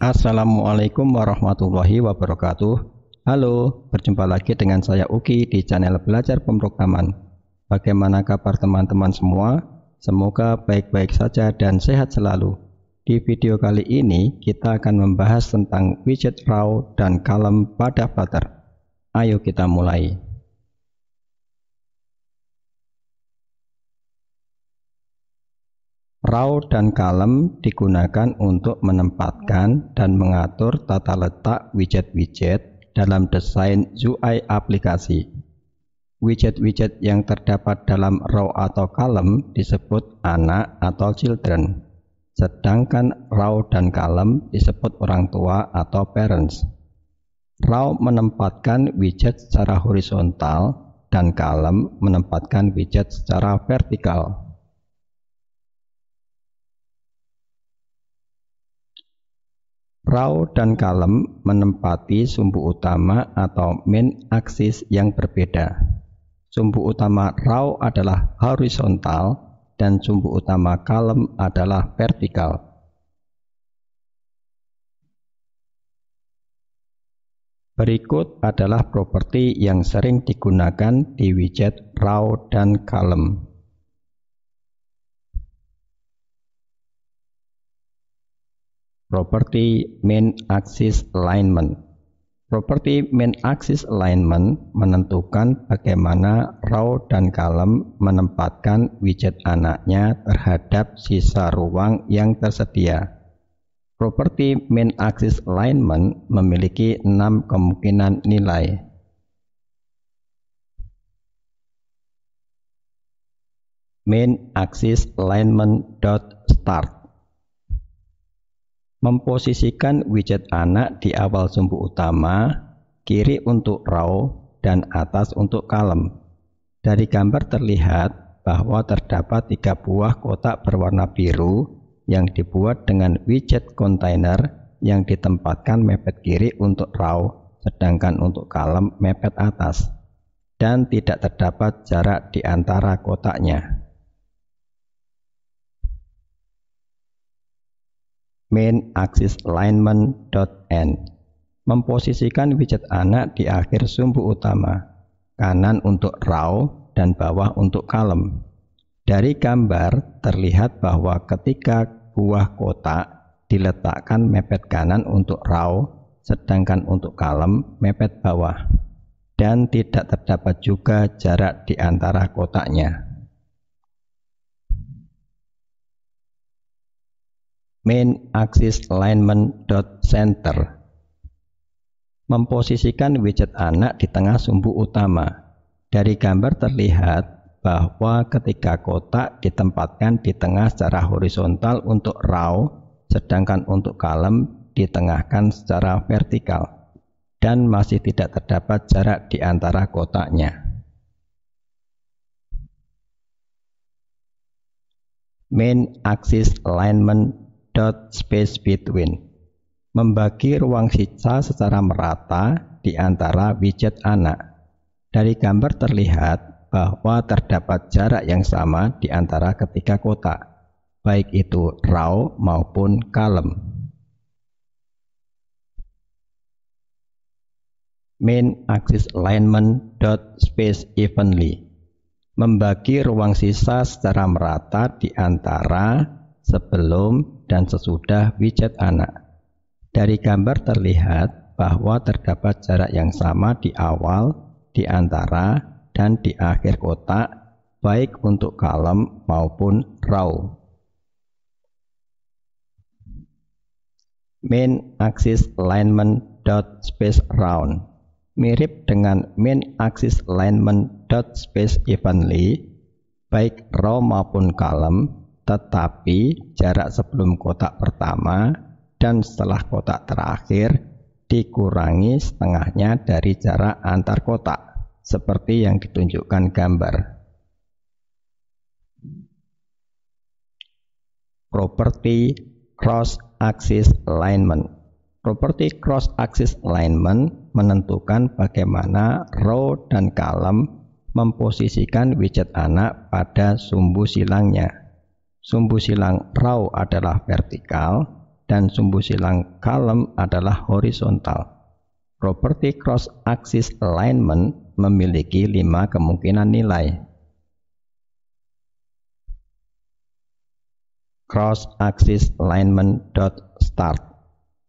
Assalamualaikum warahmatullahi wabarakatuh. Halo, berjumpa lagi dengan saya Uki di channel Belajar Pemrograman. Bagaimana kabar teman-teman semua? Semoga baik-baik saja dan sehat selalu. Di video kali ini kita akan membahas tentang widget raw dan column pada Flutter. Ayo kita mulai. Raw dan column digunakan untuk menempatkan dan mengatur tata letak widget-widget dalam desain UI aplikasi. Widget-widget yang terdapat dalam raw atau column disebut anak atau children, sedangkan raw dan column disebut orang tua atau parents. Raw menempatkan widget secara horizontal dan column menempatkan widget secara vertikal. Raw dan column menempati sumbu utama atau main axis yang berbeda. Sumbu utama raw adalah horizontal dan sumbu utama column adalah vertikal. Berikut adalah properti yang sering digunakan di widget raw dan column. Properti main axis alignment. Properti main axis alignment menentukan bagaimana raw dan column menempatkan widget anaknya terhadap sisa ruang yang tersedia. Properti main axis alignment memiliki 6 kemungkinan nilai. Main axis alignment .start memposisikan widget anak di awal sumbu utama, kiri untuk raw, dan atas untuk column. Dari gambar terlihat bahwa terdapat 3 buah kotak berwarna biru yang dibuat dengan widget kontainer yang ditempatkan mepet kiri untuk raw, sedangkan untuk column mepet atas, dan tidak terdapat jarak di antara kotaknya. Main axis alignment.end memposisikan widget anak di akhir sumbu utama, kanan untuk raw dan bawah untuk column. Dari gambar terlihat bahwa ketika buah kotak diletakkan mepet kanan untuk raw, sedangkan untuk column mepet bawah, dan tidak terdapat juga jarak di antara kotaknya. Main axis alignment.center memposisikan widget anak di tengah sumbu utama. Dari gambar terlihat bahwa ketika kotak ditempatkan di tengah secara horizontal untuk raw, sedangkan untuk column ditengahkan secara vertikal, dan masih tidak terdapat jarak di antara kotaknya. Main axis alignment space between membagi ruang sisa secara merata di antara widget anak. Dari gambar terlihat bahwa terdapat jarak yang sama di antara ketiga kotak, baik itu raw maupun column. Main axis alignment space evenly membagi ruang sisa secara merata di antara sebelum dan sesudah widget anak. Dari gambar terlihat bahwa terdapat jarak yang sama di awal, di antara, dan di akhir kotak, baik untuk column maupun raw. Main axis alignment space round mirip dengan main axis alignment space evenly, baik raw maupun column, tetapi jarak sebelum kotak pertama dan setelah kotak terakhir dikurangi setengahnya dari jarak antar kotak, seperti yang ditunjukkan gambar. Properti cross axis alignment. Properti cross axis alignment menentukan bagaimana raw dan column memposisikan widget anak pada sumbu silangnya. Sumbu silang raw adalah vertikal dan sumbu silang kalem adalah horizontal. Properti cross axis alignment memiliki 5 kemungkinan nilai. Cross axis alignment dot start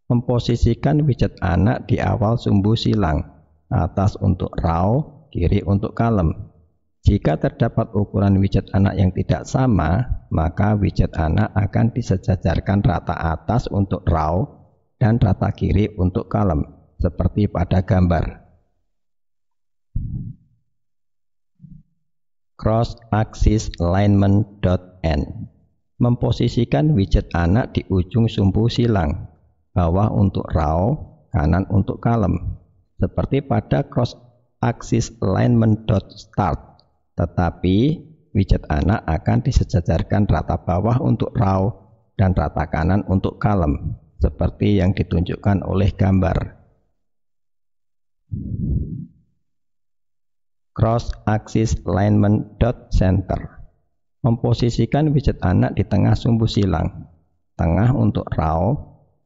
memposisikan widget anak di awal sumbu silang, atas untuk raw, kiri untuk kalem. Jika terdapat ukuran widget anak yang tidak sama, maka widget anak akan disejajarkan rata atas untuk raw dan rata kiri untuk kalem, seperti pada gambar. Cross axis alignment dot end memposisikan widget anak di ujung sumbu silang, bawah untuk raw, kanan untuk kalem, seperti pada cross axis alignment dot start. Tetapi widget anak akan disejajarkan rata bawah untuk raw dan rata kanan untuk kalem, seperti yang ditunjukkan oleh gambar. Cross axis alignment dot center memposisikan widget anak di tengah sumbu silang, tengah untuk raw,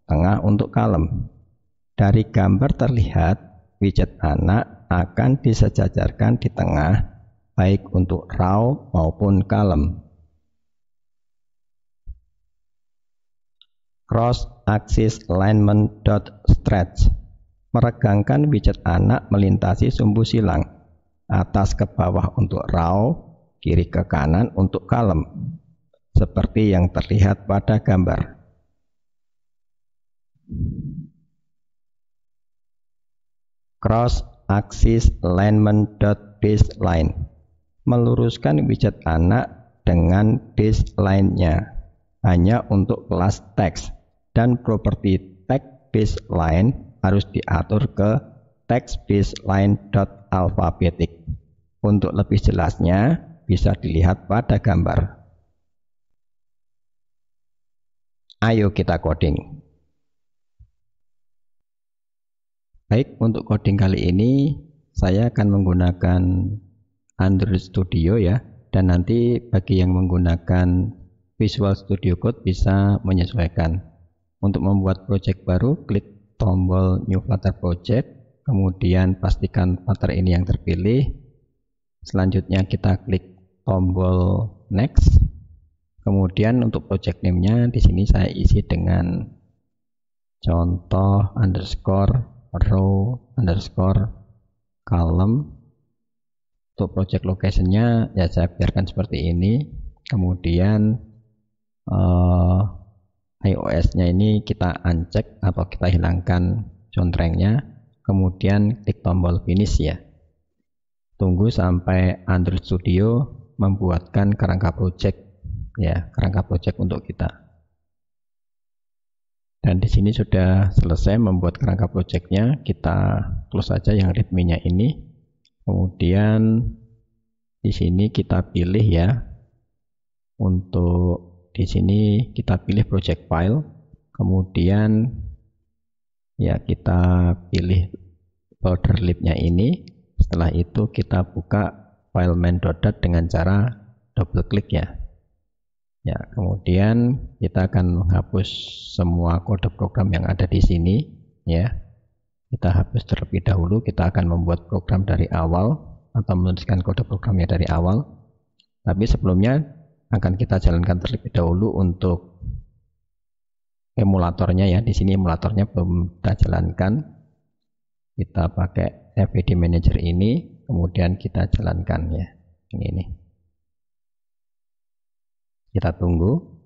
tengah untuk kalem. Dari gambar terlihat widget anak akan disejajarkan di tengah, baik untuk raw maupun kalem. Cross axis alignment dot stretch meregangkan widget anak melintasi sumbu silang, atas ke bawah untuk raw, kiri ke kanan untuk kalem, seperti yang terlihat pada gambar. Cross axis alignment dot baseline meluruskan widget anak dengan baseline-nya hanya untuk kelas teks, dan properti tag baseline harus diatur ke text baseline dot alphabetic. Untuk lebih jelasnya bisa dilihat pada gambar. Ayo kita coding. Baik, untuk coding kali ini saya akan menggunakan Android Studio ya, dan nanti bagi yang menggunakan Visual Studio Code bisa menyesuaikan. Untuk membuat project baru, klik tombol New Flutter Project, kemudian pastikan Flutter ini yang terpilih. Selanjutnya kita klik tombol Next. Kemudian untuk project name-nya di sini saya isi dengan contoh underscore row underscore column. Untuk project location-nya ya saya biarkan seperti ini. Kemudian iOS-nya ini kita uncheck atau kita hilangkan contreng-nya. Kemudian klik tombol finish ya. Tunggu sampai Android Studio membuatkan kerangka project ya, kerangka project untuk kita. Dan di sini sudah selesai membuat kerangka projectnya. Kita close saja yang readme-nya ini. Kemudian di sini kita pilih ya. Untuk di sini kita pilih project file. Kemudian ya kita pilih folder lib-nya ini. Setelah itu kita buka file main.dat dengan cara double klik ya. Ya, kemudian kita akan menghapus semua kode program yang ada di sini ya. Kita hapus terlebih dahulu. Kita akan membuat program dari awal atau menuliskan kode programnya dari awal. Tapi sebelumnya akan kita jalankan terlebih dahulu untuk emulatornya ya. Di sini emulatornya belum kita jalankan. Kita pakai FVD Manager ini, kemudian kita jalankan ya. Ini. Kita tunggu.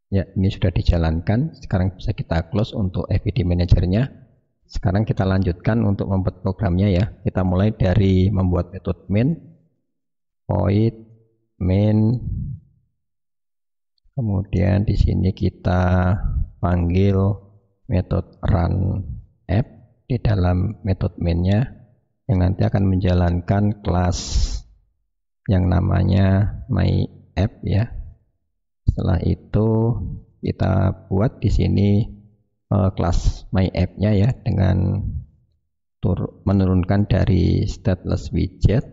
Ya, ini sudah dijalankan. Sekarang bisa kita close untuk FVD Manager-nya. Sekarang kita lanjutkan untuk membuat programnya ya. Kita mulai dari membuat metode main, void main. Kemudian di sini kita panggil metode run app di dalam metode main-nya yang nanti akan menjalankan kelas yang namanya my app ya. Setelah itu kita buat di sini kelas my app-nya ya dengan menurunkan dari stateless widget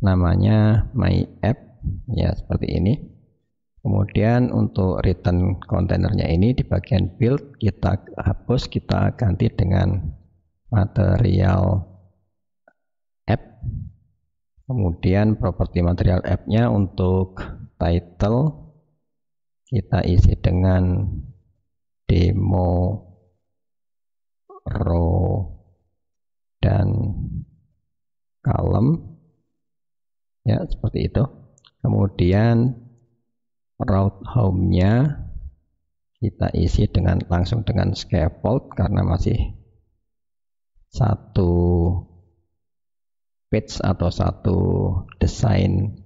namanya my app ya, seperti ini. Kemudian untuk return kontainernya ini di bagian build kita hapus, kita ganti dengan material app. Kemudian properti material app-nya untuk title kita isi dengan demo row dan column ya, seperti itu. Kemudian route home-nya kita isi langsung dengan scaffold karena masih satu page atau satu desain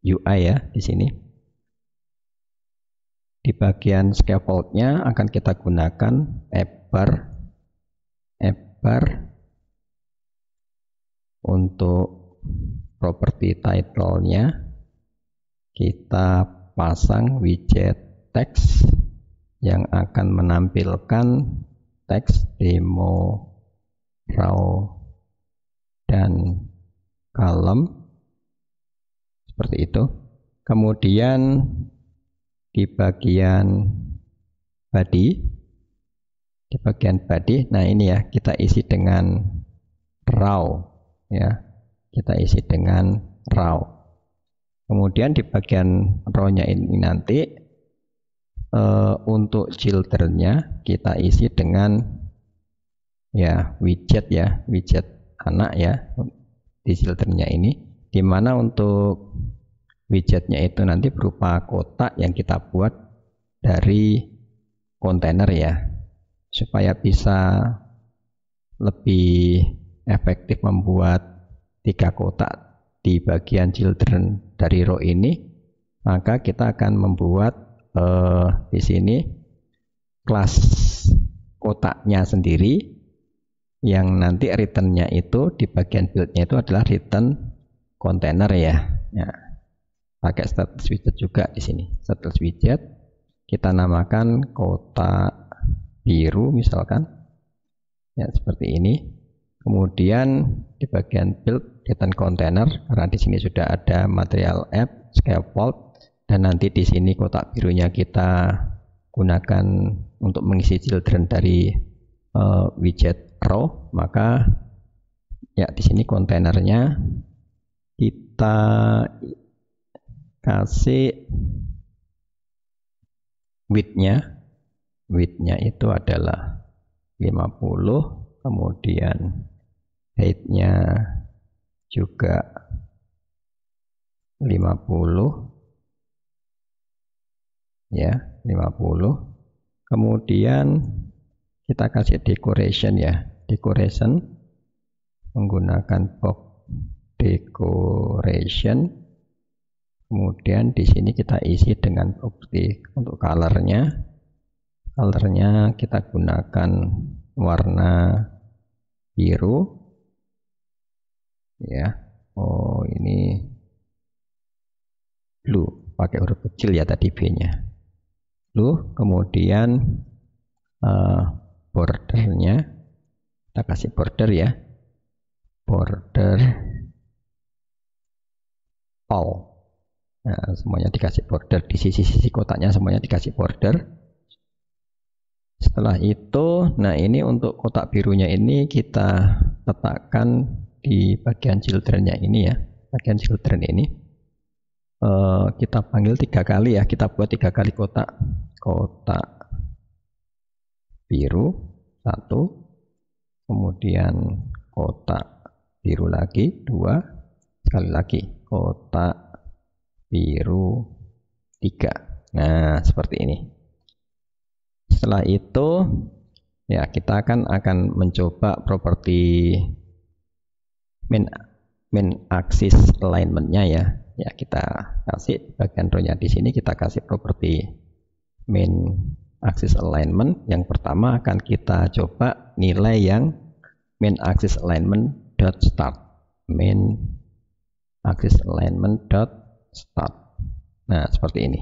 UI ya di sini. Di bagian scaffold-nya akan kita gunakan app bar untuk properti title-nya kita pasang widget teks yang akan menampilkan teks demo row dan column seperti itu. Kemudian di bagian body, nah ini ya, kita isi dengan raw ya, kita isi dengan raw. Kemudian di bagian row-nya ini nanti untuk children-nya kita isi dengan ya widget anak ya di children-nya ini, dimana untuk widgetnya itu nanti berupa kotak yang kita buat dari kontainer ya, supaya bisa lebih efektif membuat 3 kotak di bagian children dari row ini, maka kita akan membuat di sini kelas kotaknya sendiri yang nanti returnnya itu di bagian build-nya itu adalah return container ya. Pakai status widget juga di sini. Status widget kita namakan kotak biru misalkan ya, seperti ini. Kemudian di bagian build return container, karena di sini sudah ada material app, scaffold, dan nanti di sini kotak birunya kita gunakan untuk mengisi children dari widget row, maka ya di sini kontainernya kita kasih width-nya itu adalah 50, kemudian height-nya juga 50 ya, 50. Kemudian kita kasih decoration ya, decoration menggunakan box decoration. Kemudian di sini kita isi dengan properti untuk colornya kita gunakan warna biru ya. Oh, ini blue, pakai huruf kecil ya tadi B-nya blue. Kemudian bordernya kita kasih border ya, border all. Nah, semuanya dikasih border di sisi-sisi kotaknya, semuanya dikasih border. Setelah itu, nah ini untuk kotak birunya ini kita letakkan di bagian children-nya ini ya, bagian children ini kita panggil 3 kali ya, kita buat 3 kali kotak biru 1, kemudian kotak biru lagi 2, sekali lagi kotak biru 3. Nah, seperti ini. Setelah itu ya kita akan mencoba properti main axis alignment-nya ya. Ya, kita kasih bagian row-nya di sini, kita kasih properti main axis alignment. Yang pertama akan kita coba nilai yang main axis alignment dot start, main axis alignment dot start. Nah, seperti ini.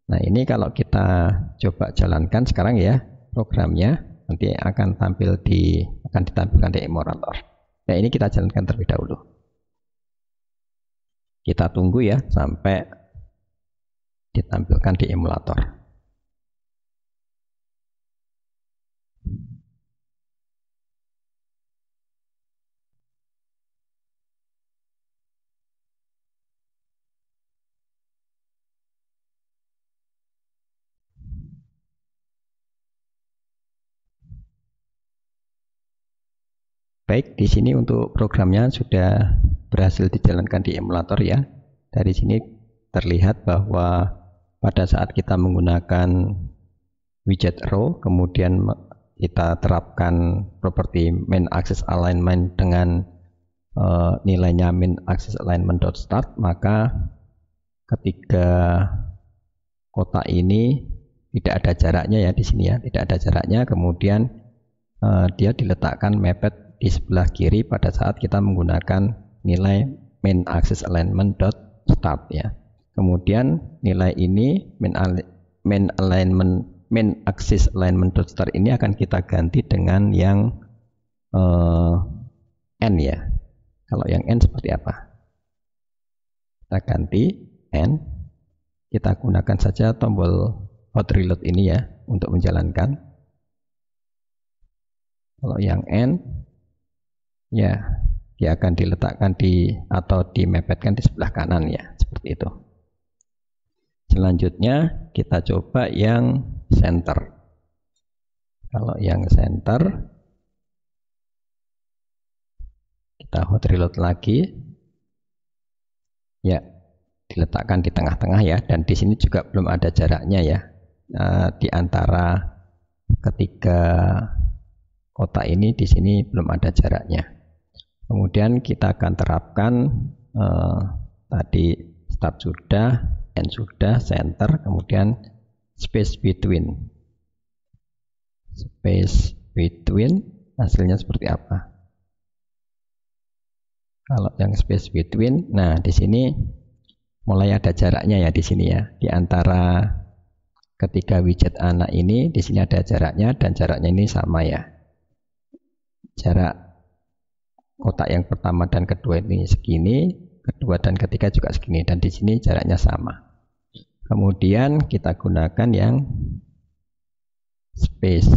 Nah, ini kalau kita coba jalankan sekarang ya programnya, nanti akan tampil di akan ditampilkan di emulator. Nah, ini kita jalankan terlebih dahulu. Kita tunggu ya sampai ditampilkan di emulator. Baik, di sini untuk programnya sudah berhasil dijalankan di emulator ya. Dari sini terlihat bahwa pada saat kita menggunakan widget row, kemudian kita terapkan properti main axis alignment dengan nilainya main axis alignment.start, maka ketika kotak ini tidak ada jaraknya ya di sini ya, tidak ada jaraknya, kemudian dia diletakkan mepet di sebelah kiri pada saat kita menggunakan nilai main axis alignment dot start ya. Kemudian nilai ini main axis alignment dot start ini akan kita ganti dengan yang n ya. Kalau yang n seperti apa? Kita ganti n. Kita gunakan saja tombol hot reload ini ya untuk menjalankan. Kalau yang n ya, dia akan diletakkan atau dimepetkan di sebelah kanan ya, seperti itu. Selanjutnya kita coba yang center. Kalau yang center, kita hot reload lagi. Ya, diletakkan di tengah-tengah ya, dan di sini juga belum ada jaraknya ya. Di antara ketiga kotak ini di sini belum ada jaraknya. Kemudian kita akan terapkan tadi start sudah, end sudah, center, kemudian space between. Space between hasilnya seperti apa? Kalau yang space between, nah di sini mulai ada jaraknya ya di sini ya. Di antara ketiga widget anak ini di sini ada jaraknya, dan jaraknya ini sama ya. Jarak kotak yang pertama dan kedua ini segini, kedua dan ketiga juga segini, dan di sini jaraknya sama. Kemudian kita gunakan yang space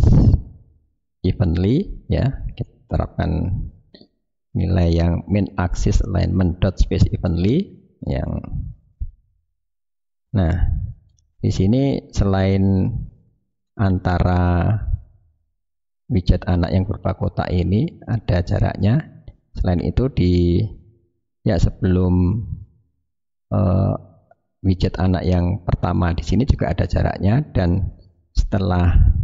evenly ya, kita terapkan nilai yang main axis alignment dot space evenly yang. Nah, di sini selain antara widget anak yang berupa kotak ini ada jaraknya. Selain itu sebelum widget anak yang pertama di sini juga ada jaraknya, dan setelah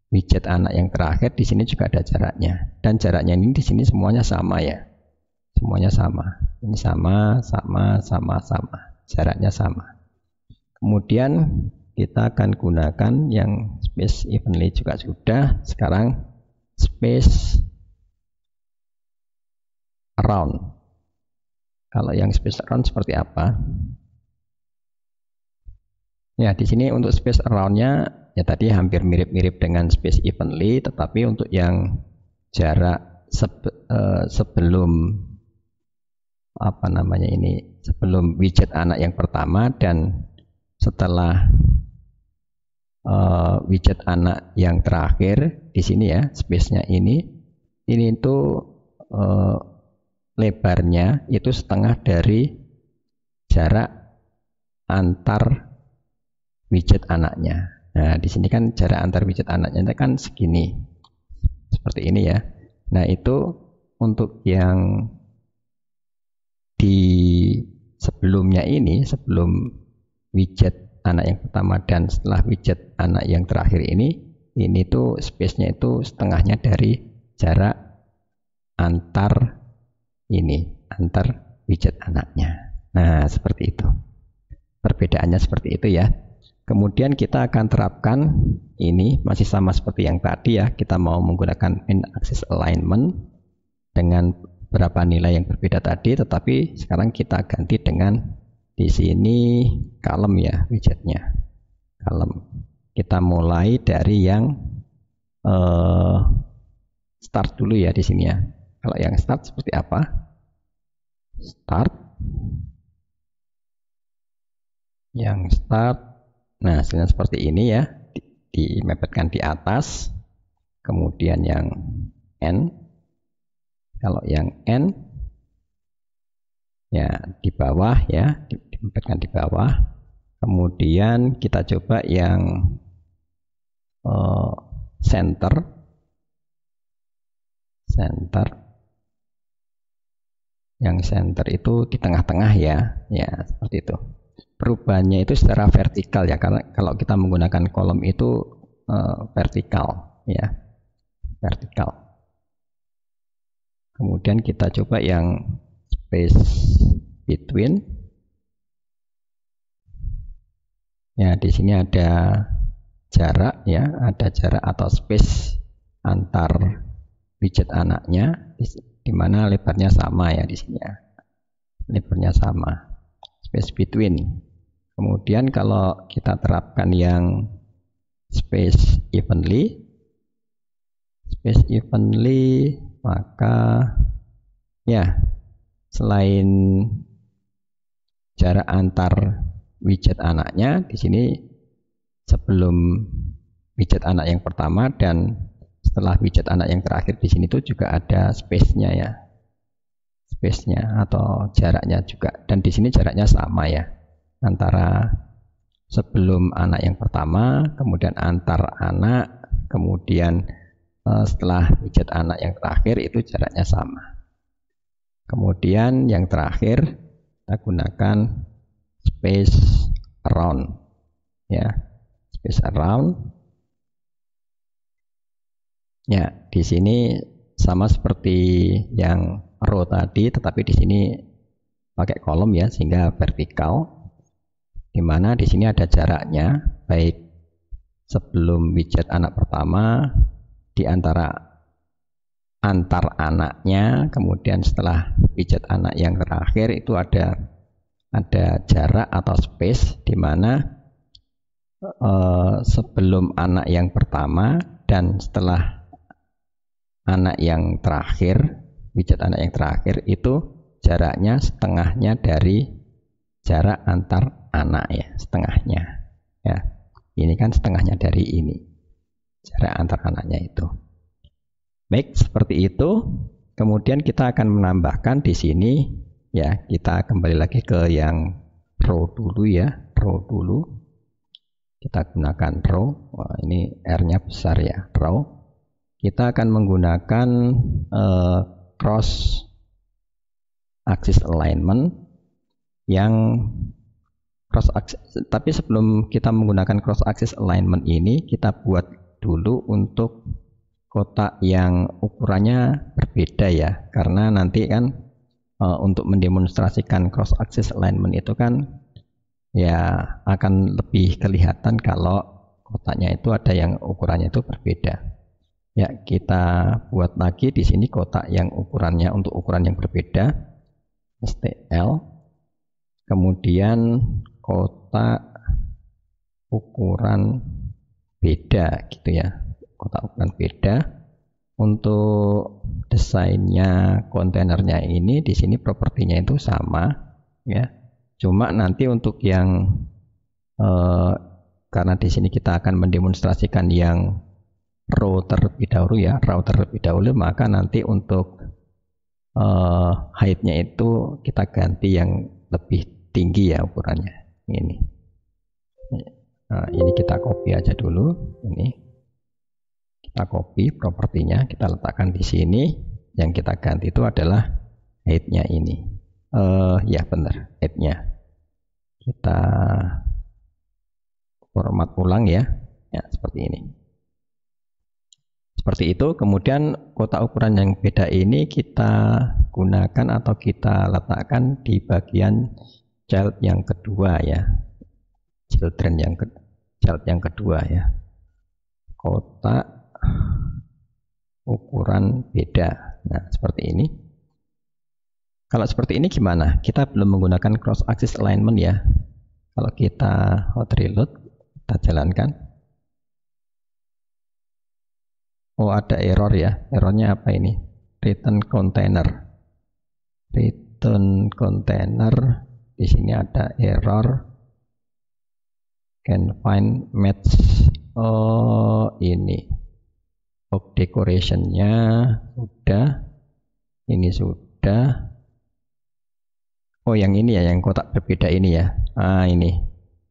widget anak yang terakhir di sini juga ada jaraknya, dan jaraknya ini di sini semuanya sama ya, semuanya sama. Ini sama, jaraknya sama. Kemudian kita akan gunakan yang space evenly juga sudah. Sekarang space around. Kalau yang space around seperti apa? Ya, di sini untuk space around-nya ya tadi hampir mirip-mirip dengan space evenly, tetapi untuk yang jarak sebelum sebelum widget anak yang pertama dan setelah widget anak yang terakhir di sini ya, space-nya ini itu lebarnya itu setengah dari jarak antar widget anaknya. Nah, di sini kan jarak antar widget anaknya itu kan segini, seperti ini ya. Nah, itu untuk yang di sebelumnya ini, sebelum widget anak yang pertama dan setelah widget anak yang terakhir ini tuh space-nya itu setengahnya dari jarak antar widget anaknya. Nah, seperti itu. Perbedaannya seperti itu ya. Kemudian kita akan terapkan ini masih sama seperti yang tadi ya. Kita mau menggunakan main axis alignment dengan berapa nilai yang berbeda tadi, tetapi sekarang kita ganti dengan di sini column ya, widgetnya. Column. Kita mulai dari yang start dulu ya di sini ya. Kalau yang start seperti apa? Start. Yang start. Nah, hasilnya seperti ini ya. Dimepetkan di atas. Kemudian yang N. Kalau yang N ya di bawah ya, dimepetkan di bawah. Kemudian kita coba yang center. Yang center itu di tengah-tengah ya. Ya, seperti itu. Perubahannya itu secara vertikal ya, karena kalau kita menggunakan kolom itu vertikal ya. Vertikal. Kemudian kita coba yang space between. Ya, di sini ada jarak ya, ada jarak atau space antar widget anaknya, di mana lebarnya sama ya di sini ya. Lebarnya sama. Space between. Kemudian kalau kita terapkan yang space evenly, maka ya selain jarak antar widget anaknya di sini sebelum widget anak yang pertama dan setelah widget anak yang terakhir di sini tuh juga ada space-nya ya. Space-nya atau jaraknya juga, dan di sini jaraknya sama ya. Antara sebelum anak yang pertama, kemudian antar anak, kemudian setelah widget anak yang terakhir itu jaraknya sama. Kemudian yang terakhir kita gunakan space around ya, space around ya. Di sini sama seperti yang row tadi, tetapi di sini pakai kolom ya, sehingga vertikal, di mana di sini ada jaraknya baik sebelum widget anak pertama, di antara antar anaknya, kemudian setelah widget anak yang terakhir itu ada jarak atau space, di mana sebelum anak yang pertama dan setelah anak yang terakhir, widget anak yang terakhir itu jaraknya setengahnya dari jarak antar anak ya, setengahnya ya. Ini kan setengahnya dari ini, jarak antar anaknya itu. Baik, seperti itu. Kemudian kita akan menambahkan di sini ya, kita kembali lagi ke yang row dulu ya, row dulu. Kita gunakan row. Wah, ini R-nya besar ya, row. Kita akan menggunakan cross axis alignment yang cross axis. Tapi sebelum kita menggunakan cross axis alignment ini, kita buat dulu untuk kotak yang ukurannya berbeda ya, karena nanti kan untuk mendemonstrasikan cross axis alignment itu kan ya akan lebih kelihatan kalau kotaknya itu ada yang ukurannya itu berbeda. Ya, kita buat lagi di sini kotak yang ukurannya untuk ukuran yang berbeda, STL. Kemudian kotak ukuran beda gitu ya, kotak ukuran beda. Untuk desainnya kontainernya ini di sini propertinya itu sama ya. Cuma nanti untuk yang karena di sini kita akan mendemonstrasikan yang row terlebih dahulu ya, row terlebih dahulu, maka nanti untuk height-nya itu kita ganti yang lebih tinggi ya ukurannya. Ini kita copy aja dulu. Ini kita copy propertinya, kita letakkan di sini. Yang kita ganti itu adalah height-nya ini. Ya benar, height-nya. Kita format ulang ya. Ya, seperti ini. Seperti itu. Kemudian kotak ukuran yang beda ini kita gunakan atau kita letakkan di bagian child yang kedua ya, child yang kedua ya, kotak ukuran beda. Nah, seperti ini. Kalau seperti ini gimana? Kita belum menggunakan cross axis alignment ya. Kalau kita hot reload, kita jalankan. Oh, ada error ya. Errornya apa ini? Return container. Return container. Di sini ada error. Can find match. Oh, ini. Box decoration-nya sudah. Ini sudah. Oh, yang ini ya, yang kotak berbeda ini ya. Ah, ini.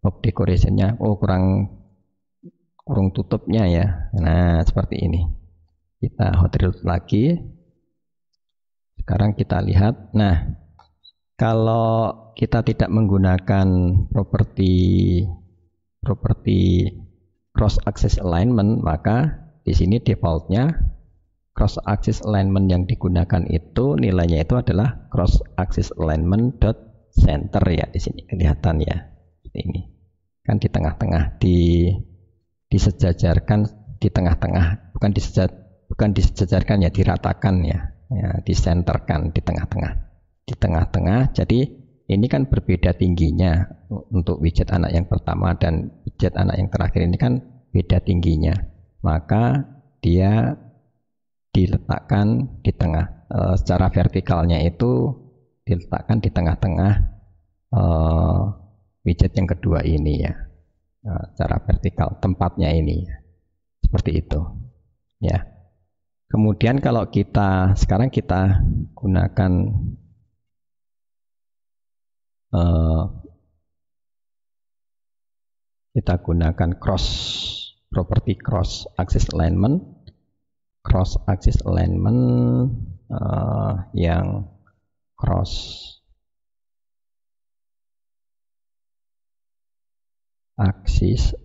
Box decoration-nya. Oh, kurang tutupnya ya. Nah, seperti ini. Kita hot reload lagi. Sekarang kita lihat. Nah, kalau kita tidak menggunakan properti cross axis alignment, maka di sini defaultnya cross axis alignment yang digunakan itu nilainya itu adalah cross axis alignment dot center ya. Di sini kelihatan ya. Ini kan di tengah-tengah, disejajarkan di tengah-tengah, bukan disejajarkan ya, diratakan ya, disenterkan di tengah-tengah. Jadi ini kan berbeda tingginya untuk widget anak yang pertama dan widget anak yang terakhir ini kan beda tingginya, maka dia diletakkan di tengah, secara vertikalnya itu diletakkan di tengah-tengah widget yang kedua ini ya, secara vertikal tempatnya ini seperti itu ya. Kemudian kalau sekarang kita gunakan property cross axis alignment yang cross axis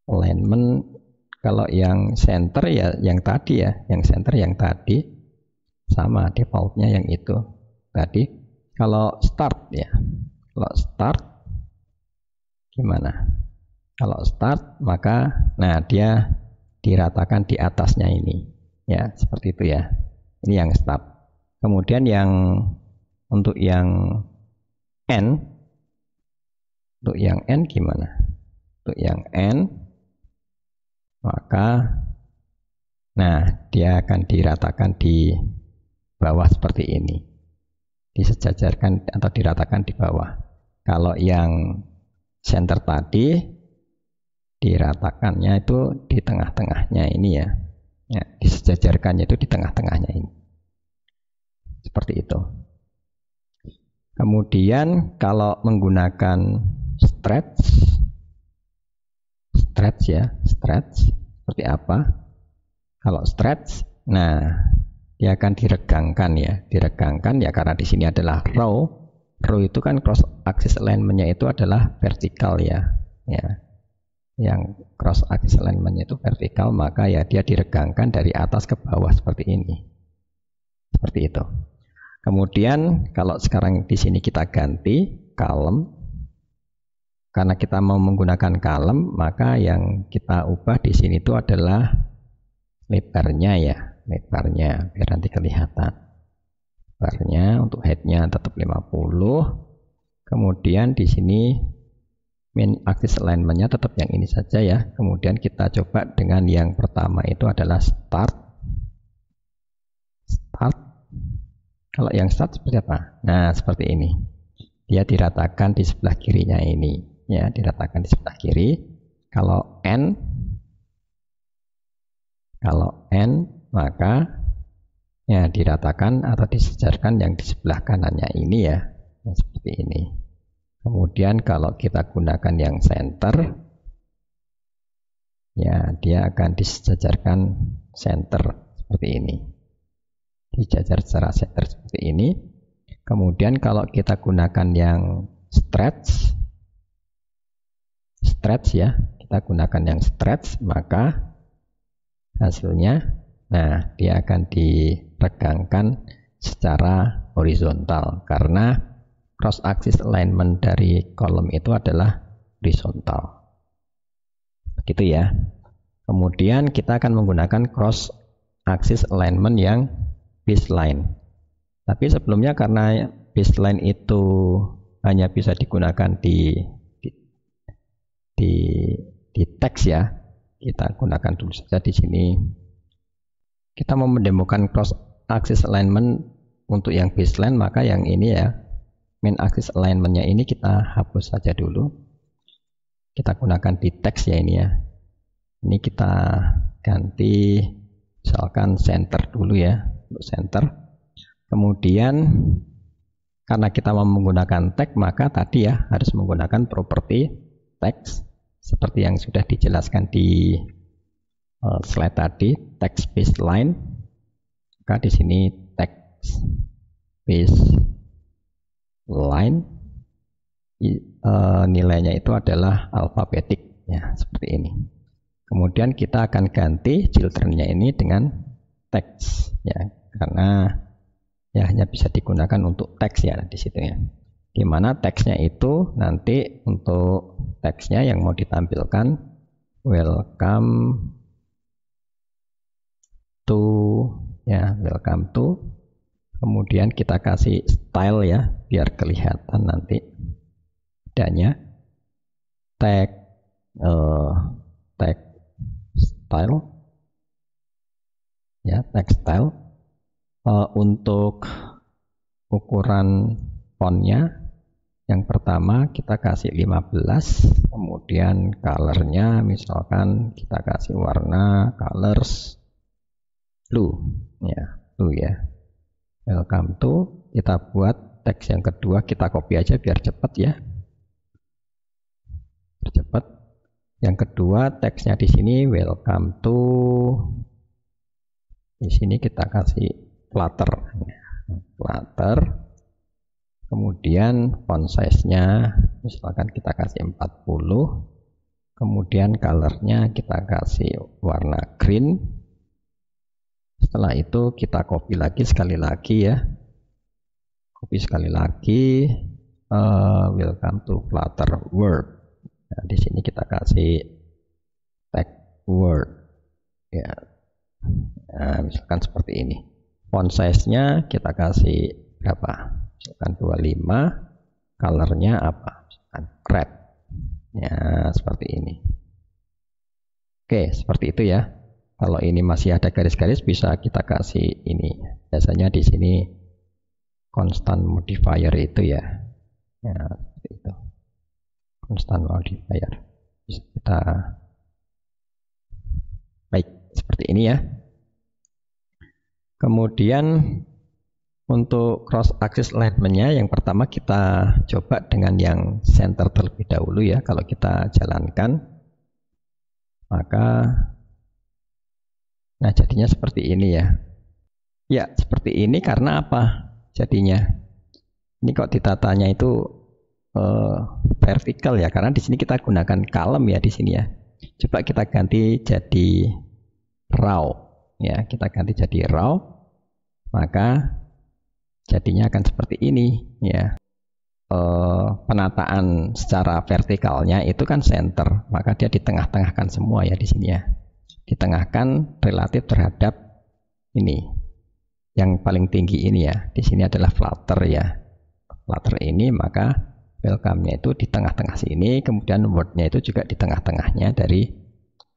alignment. Kalau yang center ya yang tadi ya, yang center yang tadi sama defaultnya yang itu tadi. Kalau start ya, kalau start gimana? Kalau start maka nah dia diratakan di atasnya ini ya, seperti itu ya. Ini yang start. Kemudian yang untuk yang n gimana? Untuk yang n maka nah dia akan diratakan di bawah seperti ini, disejajarkan atau diratakan di bawah. Kalau yang center tadi diratakannya itu di tengah-tengahnya ini ya, disejajarkannya itu di tengah-tengahnya ini, seperti itu. Kemudian kalau menggunakan stretch seperti apa? Kalau stretch, nah dia akan diregangkan ya, karena di sini adalah row itu kan cross axis alignment-nya itu adalah vertikal ya, yang cross axis alignment-nya itu vertikal, maka ya dia diregangkan dari atas ke bawah seperti ini, seperti itu. Kemudian kalau sekarang di sini kita ganti column, karena kita mau menggunakan column, maka yang kita ubah di sini itu adalah lebarnya ya, biar nanti kelihatan. Lebarnya untuk headnya tetap 50. Kemudian di sini main axis alignment-nya tetap yang ini saja ya. Kemudian kita coba dengan yang pertama itu adalah start. Kalau yang start seperti apa? Nah, seperti ini. Dia diratakan di sebelah kirinya ini. Ya, diratakan di sebelah kiri. Kalau n maka ya diratakan atau disejarkan yang di sebelah kanannya ini ya, seperti ini. Kemudian kalau kita gunakan yang center ya, dia akan disejajarkan center seperti ini, dijajar secara center seperti ini. Kemudian kalau kita gunakan yang stretch ya, kita gunakan yang stretch, maka hasilnya nah dia akan diregangkan secara horizontal karena cross axis alignment dari kolom itu adalah horizontal, begitu ya. Kemudian kita akan menggunakan cross axis alignment yang baseline, tapi sebelumnya karena baseline itu hanya bisa digunakan di teks ya, Kita gunakan dulu saja di sini. Kita mau mendemokan cross axis alignment untuk yang baseline, maka yang ini ya, main axis alignmentnya ini kita hapus saja dulu. Kita gunakan di teks ya ini ya. Ini kita ganti misalkan center dulu ya, untuk center. Kemudian karena kita mau menggunakan tag, maka tadi ya harus menggunakan properti text seperti yang sudah dijelaskan di slide tadi, text baseline. Maka di sini text baseline nilainya itu adalah alfabetik ya, seperti ini. Kemudian kita akan ganti children-nya ini dengan teks ya, karena ya hanya bisa digunakan untuk teks ya di situ ya. Dimana teksnya itu nanti untuk teksnya yang mau ditampilkan welcome to ya, welcome to. Kemudian kita kasih style ya, biar kelihatan nanti adanya tag tag style ya, tag style. Untuk ukuran fontnya yang pertama kita kasih 15, kemudian colornya misalkan kita kasih warna colors blue ya, blue ya. Welcome to, kita buat teks yang kedua, kita copy aja biar cepat ya, cepat. Yang kedua teksnya di sini welcome to, di sini kita kasih Flutter, kemudian font size-nya misalkan kita kasih 40, kemudian color-nya kita kasih warna green. Setelah itu kita copy lagi sekali lagi ya, copy sekali lagi, welcome to Flutter World. Nah, di sini kita kasih tag word ya, nah, misalkan seperti ini. Font size-nya kita kasih berapa? Misalkan 25, color-nya apa? Misalkan red. Ya, seperti ini. Oke, seperti itu ya. Kalau ini masih ada garis-garis bisa kita kasih ini. Biasanya di sini constant modifier itu ya. Ya, seperti itu. Constant modifier. Bisa kita baik, seperti ini ya. Kemudian untuk cross axis alignment-nya yang pertama kita coba dengan yang center terlebih dahulu ya. Kalau kita jalankan maka nah jadinya seperti ini ya. Ya seperti ini karena apa jadinya? Ini kok ditatanya itu vertikal ya, karena di sini kita gunakan column ya di sini ya. Coba kita ganti jadi row. Ya, kita ganti jadi row, maka jadinya akan seperti ini ya. Penataan secara vertikalnya itu kan center, maka dia ditengah-tengahkan semua ya di sini ya, ditengahkan relatif terhadap ini yang paling tinggi ini ya. Di sini adalah Flutter ya, Flutter ini, maka welcome-nya itu di tengah-tengah sini, kemudian word-nya itu juga di tengah-tengahnya dari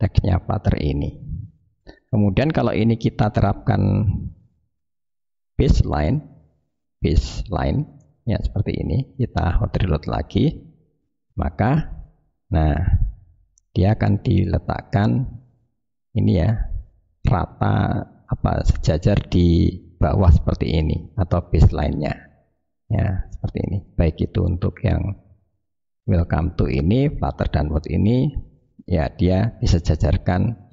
teksnya Flutter ini. Kemudian kalau ini kita terapkan baseline ya seperti ini, kita hot reload lagi, maka nah dia akan diletakkan ini ya, rata apa sejajar di bawah seperti ini atau baseline-nya ya, seperti ini. Baik itu untuk yang welcome to ini, Flutter dan word ini ya, dia disejajarkan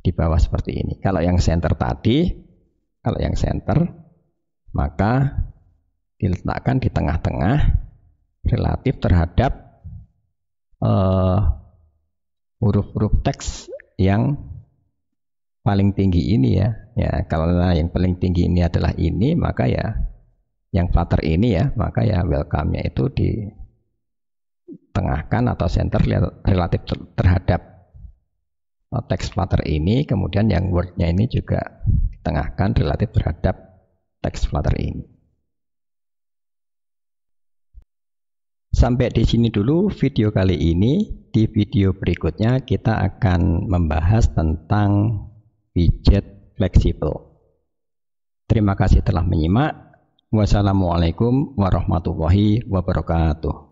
di bawah seperti ini. Kalau yang center tadi, kalau yang center maka diletakkan di tengah-tengah relatif terhadap huruf-huruf teks yang paling tinggi ini ya. Ya, kalau yang paling tinggi ini adalah ini, maka ya yang Flutter ini ya, maka ya welcome-nya itu ditengahkan atau center relatif terhadap teks Flutter ini, kemudian yang word-nya ini juga ditengahkan relatif terhadap teks Flutter ini. Sampai di sini dulu video kali ini. di video berikutnya kita akan membahas tentang widget fleksibel. Terima kasih telah menyimak. Wassalamualaikum warahmatullahi wabarakatuh.